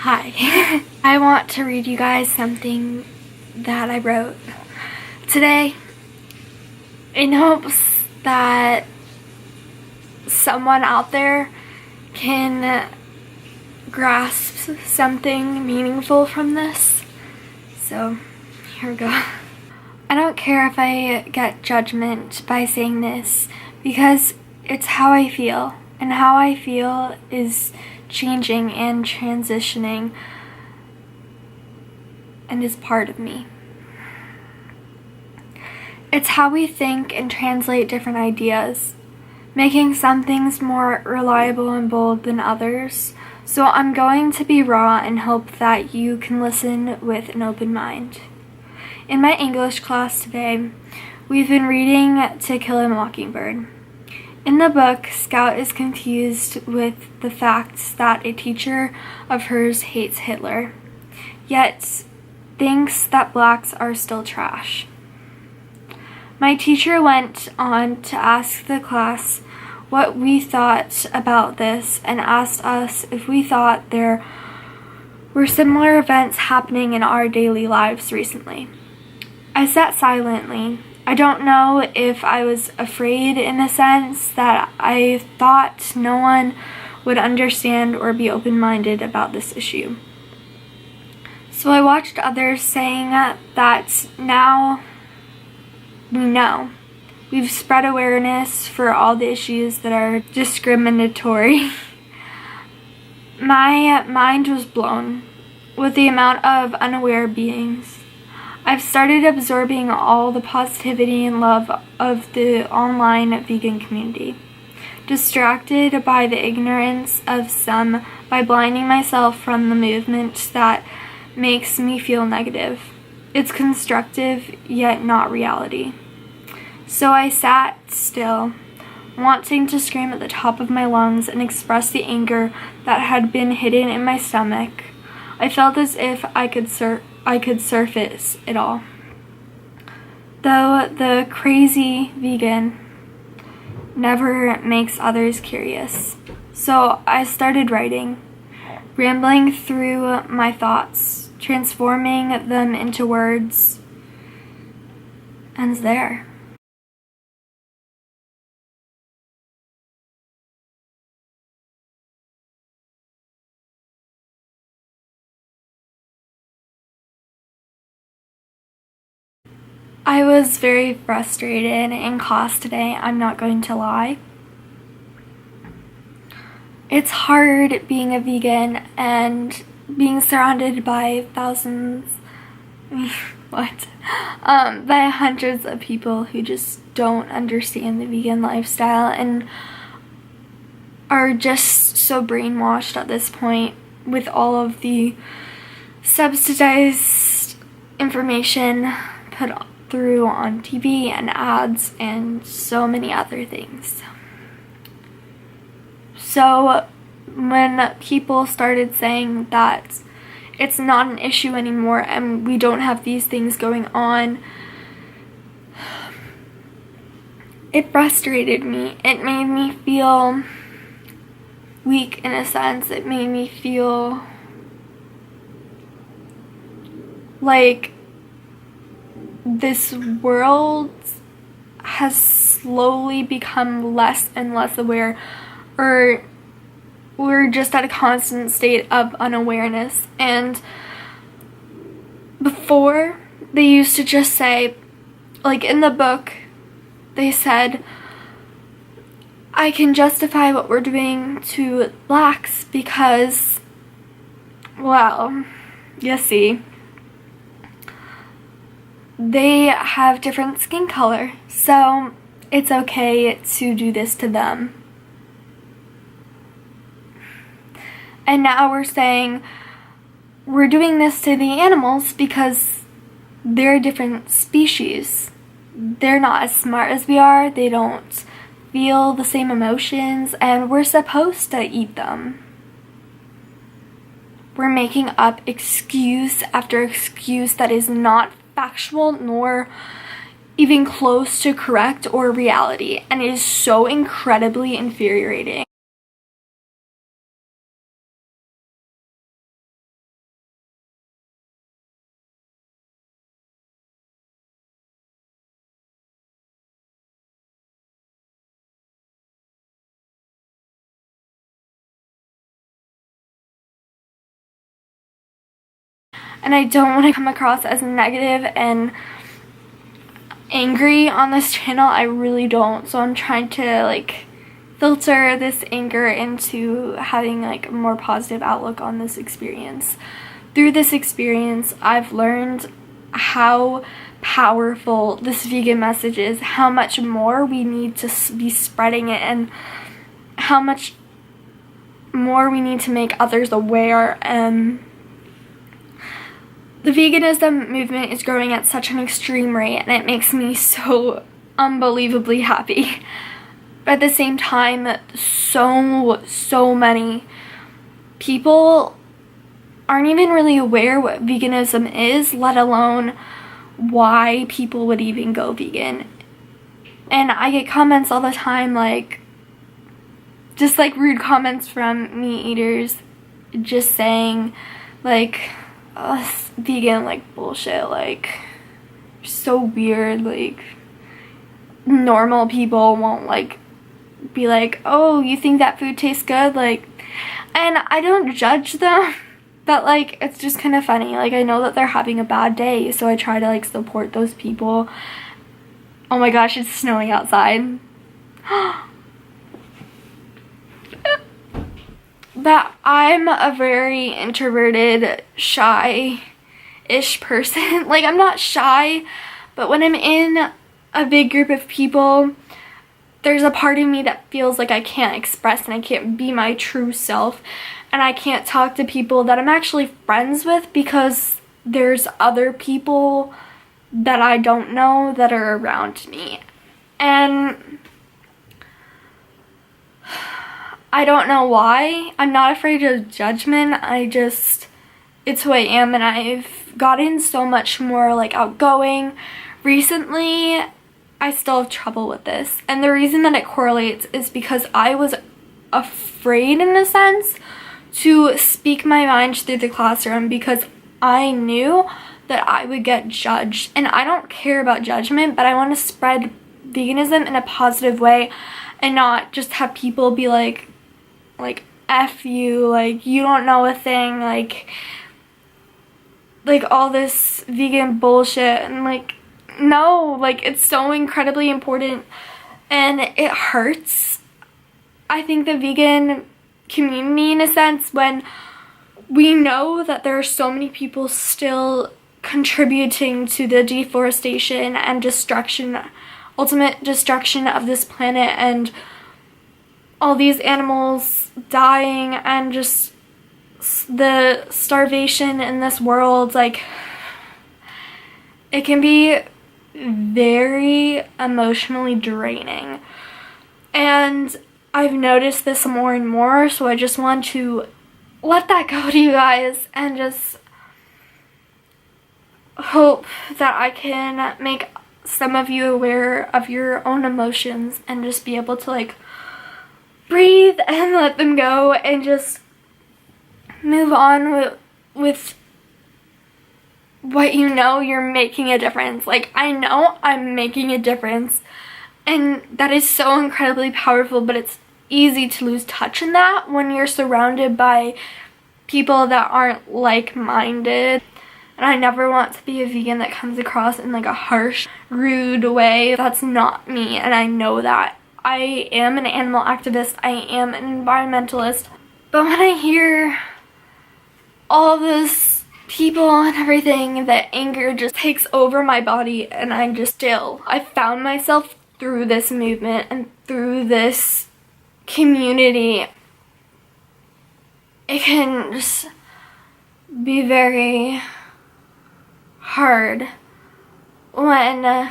Hi. I want to read you guys something that I wrote today in hopes that someone out there can grasp something meaningful from this. So here we go. I don't care if I get judgment by saying this because it's how I feel, and how I feel is changing and transitioning and is part of me. It's how we think and translate different ideas, making some things more reliable and bold than others. So I'm going to be raw and hope that you can listen with an open mind. In my English class today, we've been reading To Kill a Mockingbird. In the book, Scout is confused with the fact that a teacher of hers hates Hitler, yet thinks that blacks are still trash. My teacher went on to ask the class what we thought about this and asked us if we thought there were similar events happening in our daily lives recently. I sat silently. I don't know if I was afraid in the sense that I thought no one would understand or be open-minded about this issue. So I watched others saying that now we know. We've spread awareness for all the issues that are discriminatory. My mind was blown with the amount of unaware beings. I've started absorbing all the positivity and love of the online vegan community, distracted by the ignorance of some by blinding myself from the movement that makes me feel negative. It's constructive, yet not reality. So I sat still, wanting to scream at the top of my lungs and express the anger that had been hidden in my stomach. I felt as if I could surface it all. Though the crazy vegan never makes others curious. So I started writing, rambling through my thoughts, transforming them into words, and it's there. I was very frustrated in class today, I'm not going to lie. It's hard being a vegan and being surrounded by by hundreds of people who just don't understand the vegan lifestyle and are just so brainwashed at this point with all of the subsidized information put through on TV and ads and so many other things. So when people started saying that it's not an issue anymore and we don't have these things going on, it frustrated me. It made me feel weak in a sense. It made me feel like this world has slowly become less and less aware, or we're just at a constant state of unawareness. And before, they used to just say, like in the book, they said, I can justify what we're doing to blacks because, well, you see, they have different skin color, so it's okay to do this to them. And now we're saying we're doing this to the animals because they're a different species. They're not as smart as we are, they don't feel the same emotions, and we're supposed to eat them. We're making up excuse after excuse that is not factual nor even close to correct or reality, and it is so incredibly infuriating. and I don't want to come across as negative and angry on this channel. I really don't. So I'm trying to like filter this anger into having like a more positive outlook on this experience. Through this experience, I've learned how powerful this vegan message is, how much more we need to be spreading it, and how much more we need to make others aware. And the veganism movement is growing at such an extreme rate, and it makes me so unbelievably happy. But at the same time, so many people aren't even really aware what veganism is, let alone why people would even go vegan. And I get comments all the time, like, just like rude comments from meat eaters, just saying like, oh, vegan, like, bullshit, like, so weird, like, normal people won't like be like, oh, you think that food tastes good, like, and I don't judge them. But like, it's just kind of funny. Like, I know that they're having a bad day, so I try to like support those people. Oh my gosh, it's snowing outside. That I'm a very introverted, shy-ish person. Like, I'm not shy, but when I'm in a big group of people, there's a part of me that feels like I can't express and I can't be my true self. And I can't talk to people that I'm actually friends with because there's other people that I don't know that are around me. And I don't know why. I'm not afraid of judgment. It's who I am, and I've gotten so much more like outgoing. Recently, I still have trouble with this. And the reason that it correlates is because I was afraid, in a sense, to speak my mind through the classroom because I knew that I would get judged. And I don't care about judgment, but I want to spread veganism in a positive way and not just have people be like F you, like, you don't know a thing, like all this vegan bullshit. And like, no, like, it's so incredibly important and it hurts, I think, the vegan community, in a sense, when we know that there are so many people still contributing to the deforestation and destruction, ultimate destruction of this planet, and all these animals dying, and just the starvation in this world. Like, it can be very emotionally draining, and I've noticed this more and more, so I just want to let that go to you guys and just hope that I can make some of you aware of your own emotions and just be able to like breathe and let them go and just move on with what you know you're making a difference. Like, I know I'm making a difference, and that is so incredibly powerful, but it's easy to lose touch in that when you're surrounded by people that aren't like-minded. And I never want to be a vegan that comes across in like a harsh, rude way. That's not me, and I know that. I am an animal activist, I am an environmentalist, but when I hear all this people and everything, that anger just takes over my body, and I'm just still. I found myself through this movement and through this community. It can just be very hard when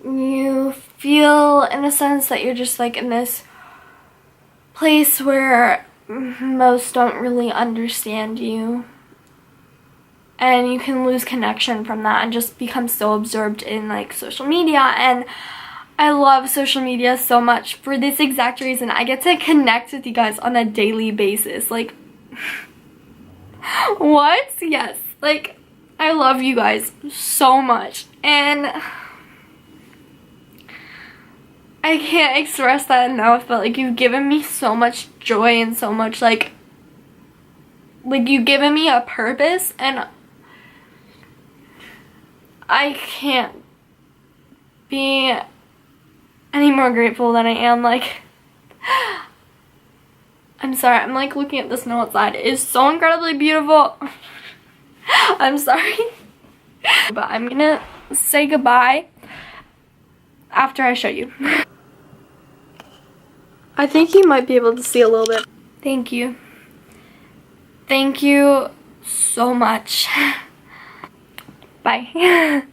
you feel, in a sense, that you're just like in this place where most don't really understand you, and you can lose connection from that and just become so absorbed in like social media. And I love social media so much for this exact reason. I get to connect with you guys on a daily basis. Like, what? Yes, like, I love you guys so much, and I can't express that enough, but like, you've given me so much joy and so much like Like, you've given me a purpose, and I can't be any more grateful than I am. Like, I'm sorry, I'm like looking at the snow outside. It is so incredibly beautiful. I'm sorry. But I'm gonna say goodbye after I show you. I think you might be able to see a little bit. Thank you. Thank you so much. Bye.